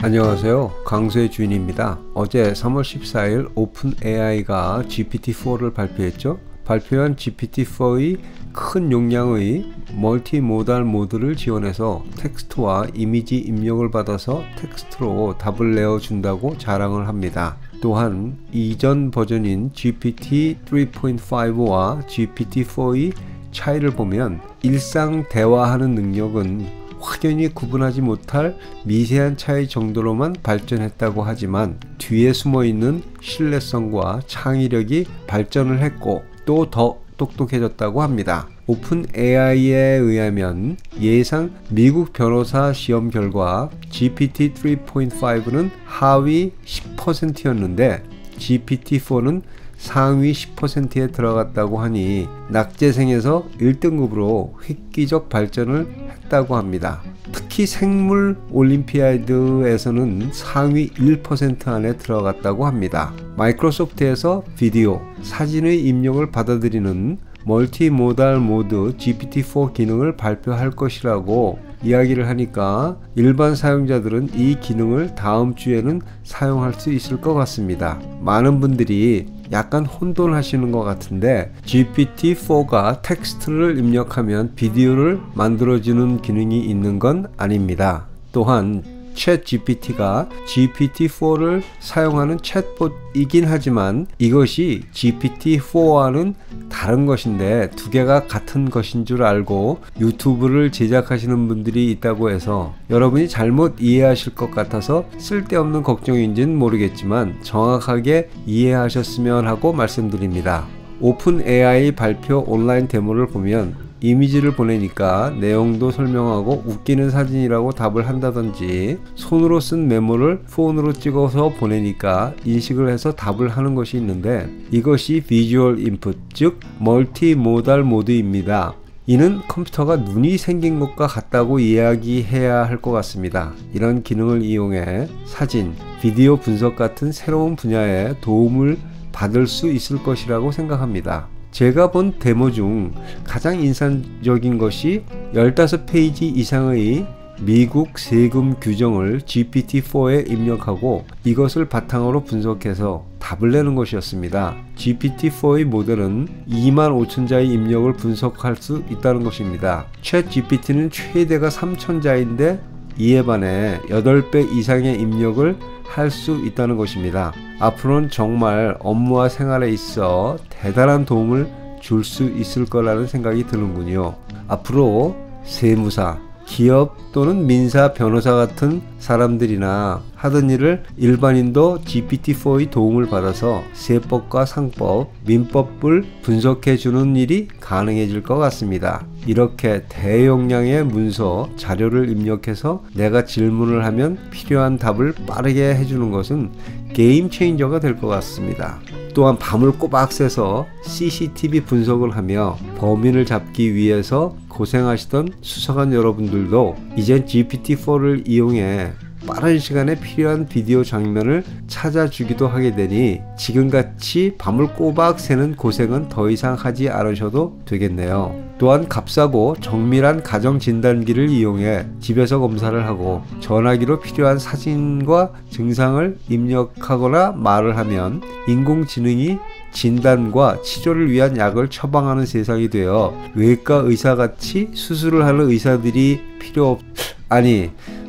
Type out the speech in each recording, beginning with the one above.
안녕하세요, 강수의 주인입니다. 어제 3월 14일 오픈AI가 GPT-4를 발표했죠. 발표한 GPT-4의 큰 용량의 멀티모달 모드를 지원해서 텍스트와 이미지 입력을 받아서 텍스트로 답을 내어준다고 자랑을 합니다. 또한 이전 버전인 GPT 3.5와 GPT-4의 차이를 보면 일상 대화하는 능력은 확연히 구분하지 못할 미세한 차이 정도로만 발전했다고 하지만 뒤에 숨어있는 신뢰성과 창의력이 발전을 했고 또 더 똑똑해졌다고 합니다. 오픈AI에 의하면 예상 미국 변호사 시험 결과 GPT 3.5는 하위 10%였는데 GPT-4는 상위 10%에 들어갔다고 하니 낙제생에서 1등급으로 획기적 발전을 했다고 합니다. 특히 생물 올림피아드에서는 상위 1% 안에 들어갔다고 합니다. 마이크로소프트에서 비디오, 사진의 입력을 받아들이는 멀티모달 모드 GPT-4 기능을 발표할 것이라고 이야기를 하니까 일반 사용자들은 이 기능을 다음 주에는 사용할 수 있을 것 같습니다. 많은 분들이 약간 혼돈하시는 것 같은데 GPT-4가 텍스트를 입력하면 비디오를 만들어주는 기능이 있는 건 아닙니다. 또한 챗GPT가 GPT-4를 사용하는 챗봇이긴 하지만 이것이 GPT-4와는 다른 것인데 두 개가 같은 것인 줄 알고 유튜브를 제작하시는 분들이 있다고 해서 여러분이 잘못 이해하실 것 같아서 쓸데없는 걱정인지는 모르겠지만 정확하게 이해하셨으면 하고 말씀드립니다. 오픈AI 발표 온라인 데모를 보면 이미지를 보내니까 내용도 설명하고 웃기는 사진이라고 답을 한다든지 손으로 쓴 메모를 폰으로 찍어서 보내니까 인식을 해서 답을 하는 것이 있는데 이것이 비주얼 인풋, 즉 멀티모달 모드입니다. 이는 컴퓨터가 눈이 생긴 것과 같다고 이야기해야 할 것 같습니다. 이런 기능을 이용해 사진, 비디오 분석 같은 새로운 분야에 도움을 받을 수 있을 것이라고 생각합니다. 제가 본 데모 중 가장 인상적인 것이 15페이지 이상의 미국 세금 규정을 GPT-4에 입력하고 이것을 바탕으로 분석해서 답을 내는 것이었습니다. GPT-4의 모델은 25,000자의 입력을 분석할 수 있다는 것입니다. 챗GPT는 최대가 3,000자인데 이에 반해 8배 이상의 입력을 할 수 있다는 것입니다. 앞으로는 정말 업무와 생활에 있어 대단한 도움을 줄 수 있을 거라는 생각이 드는군요. 앞으로 세무사, 기업 또는 민사, 변호사 같은 사람들이나 하던 일을 일반인도 GPT-4의 도움을 받아서 세법과 상법, 민법을 분석해 주는 일이 가능해질 것 같습니다. 이렇게 대용량의 문서, 자료를 입력해서 내가 질문을 하면 필요한 답을 빠르게 해주는 것은 게임 체인저가 될 것 같습니다. 또한 밤을 꼬박 새서 CCTV 분석을 하며 범인을 잡기 위해서 고생하시던 수사관 여러분들도 이젠 GPT-4를 이용해 빠른 시간에 필요한 비디오 장면을 찾아주기도 하게 되니 지금같이 밤을 꼬박 새는 고생은 더 이상 하지 않으셔도 되겠네요. 또한 값싸고 정밀한 가정진단기를 이용해 집에서 검사를 하고 전화기로 필요한 사진과 증상을 입력하거나 말을 하면 인공지능이 진단과 치료를 위한 약을 처방하는 세상이 되어 외과 의사같이 수술을 하는 의사들이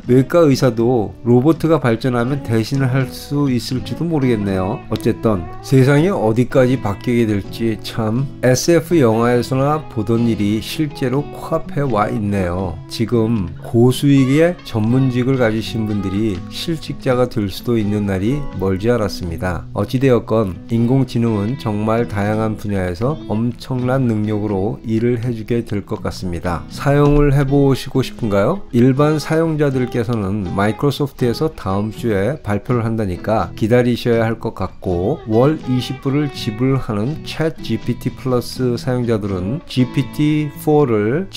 외과 의사도 로봇가 발전하면 대신을 할 수 있을지도 모르겠네요. 어쨌든 세상이 어디까지 바뀌게 될지 참 SF 영화에서나 보던 일이 실제로 코앞에 와 있네요. 지금 고수익의 전문직을 가지신 분들이 실직자가 될 수도 있는 날이 멀지 않았습니다. 어찌되었건 인공지능은 정말 다양한 분야에서 엄청난 능력으로 일을 해주게 될 것 같습니다. 사용을 해보시고 싶은가요? 일반 사용자들께서는 마이크로소프트에서 다음 주에 발표를 한다니까 기다리셔야 할 것 같고 월 20불을 지불하는 챗 GPT 플러스 사용자들은 GPT를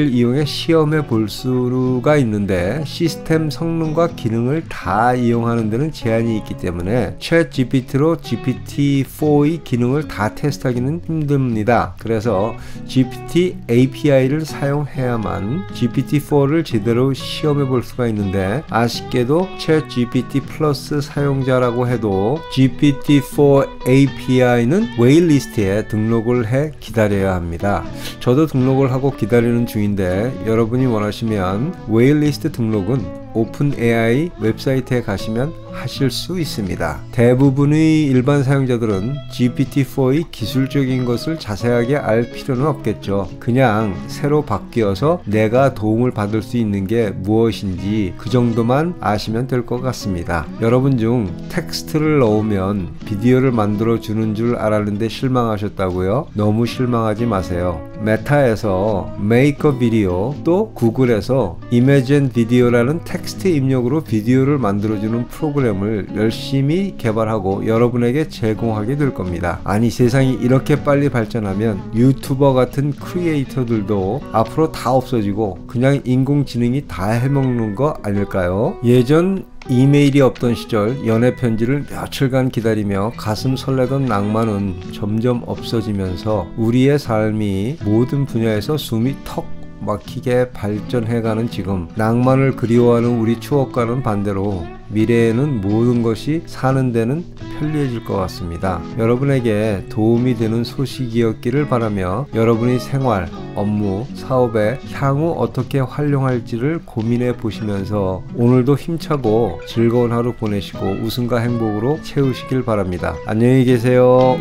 이용해 시험해 볼 수가 있는데 시스템 성능과 기능을 다 이용하는 데는 제한이 있기 때문에 챗 GPT로 GPT-4의 기능을 다 테스트하기는 힘듭니다. 그래서 GPT API를 사용해야만 GPT-4를 제대로 시험해 볼 수가 수가 있는데 아쉽게도 챗GPT 플러스 사용자라고 해도 GPT-4 API는 웨일리스트에 등록을 해 기다려야 합니다. 저도 등록을 하고 기다리는 중인데 여러분이 원하시면 웨일리스트 등록은 오픈AI 웹사이트에 가시면 하실 수 있습니다. 대부분의 일반 사용자들은 GPT-4의 기술적인 것을 자세하게 알 필요는 없겠죠. 그냥 새로 바뀌어서 내가 도움을 받을 수 있는 게 무엇인지 그 정도만 아시면 될 것 같습니다. 여러분 중 텍스트를 넣으면 비디오를 만들어 주는 줄 알았는데 실망하셨다고요? 너무 실망하지 마세요. 메타에서 Make a Video, 또 구글에서 Imagine Video라는 텍스트 입력으로 비디오를 만들어주는 프로그램을 열심히 개발하고 여러분에게 제공하게 될 겁니다. 아니, 세상이 이렇게 빨리 발전하면 유튜버 같은 크리에이터들도 앞으로 다 없어지고 그냥 인공지능이 다 해먹는 거 아닐까요? 예전 이메일이 없던 시절 연애 편지를 며칠간 기다리며 가슴 설레던 낭만은 점점 없어지면서 우리의 삶이 모든 분야에서 숨이 턱 막히게 발전해가는 지금, 낭만을 그리워하는 우리 추억과는 반대로 미래에는 모든 것이 사는 데는 편리해질 것 같습니다. 여러분에게 도움이 되는 소식이었기를 바라며 여러분의 생활, 업무, 사업에 향후 어떻게 활용할지를 고민해 보시면서 오늘도 힘차고 즐거운 하루 보내시고 웃음과 행복으로 채우시길 바랍니다. 안녕히 계세요.